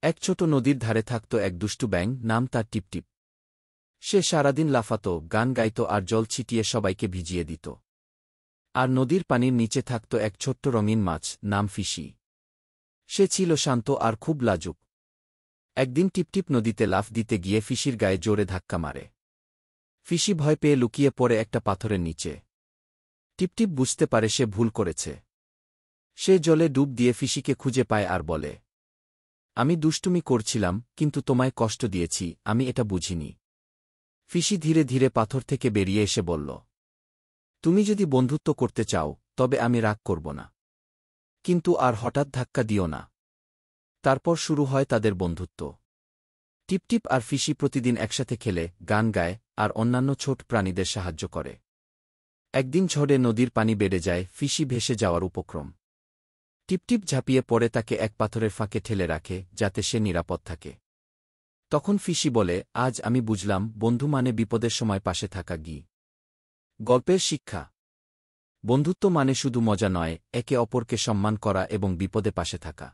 এক ছোট নদীর ধারে থাকত এক দুষ্টু ব্যাঙ, নাম তার টিপটিপ। সে সারাদিন লাফাত, গান গাইত আর জল ছিটিয়ে সবাইকে ভিজিয়ে দিত। আর নদীর পানির নিচে থাকত এক ছোট্ট রঙিন মাছ, নাম ফিসি। সে ছিল শান্ত আর খুব লাজুক। একদিন টিপটিপ নদীতে লাফ দিতে গিয়ে ফিসির গায়ে জোরে ধাক্কা মারে। ফিসি ভয় পেয়ে লুকিয়ে পড়ে একটা পাথরের নিচে। টিপটিপ বুঝতে পারে সে ভুল করেছে। সে জলে ডুব দিয়ে ফিসিকে খুঁজে পায় আর বলে, আমি দুষ্টুমি করছিলাম, কিন্তু তোমায় কষ্ট দিয়েছি, আমি এটা বুঝিনি। ফিসি ধীরে ধীরে পাথর থেকে বেরিয়ে এসে বলল, তুমি যদি বন্ধুত্ব করতে চাও তবে আমি রাগ করব না, কিন্তু আর হঠাৎ ধাক্কা দিও না। তারপর শুরু হয় তাদের বন্ধুত্ব। টিপটিপ আর ফিসি প্রতিদিন একসাথে খেলে, গান গায় আর অন্যান্য ছোট প্রাণীদের সাহায্য করে। একদিন ঝড়ে নদীর পানি বেড়ে যায়, ফিসি ভেসে যাওয়ার উপক্রম। টিপটিপ ঝাঁপিয়ে পড়ে তাকে এক পাথরের ফাঁকে ঠেলে রাখে, যাতে সে নিরাপদ থাকে। তখন ফিসি বলে, আজ আমি বুঝলাম, বন্ধু মানে বিপদের সময় পাশে থাকা। গল্পের শিক্ষা: বন্ধুত্ব মানে শুধু মজা নয়, একে অপরকে সম্মান করা এবং বিপদে পাশে থাকা।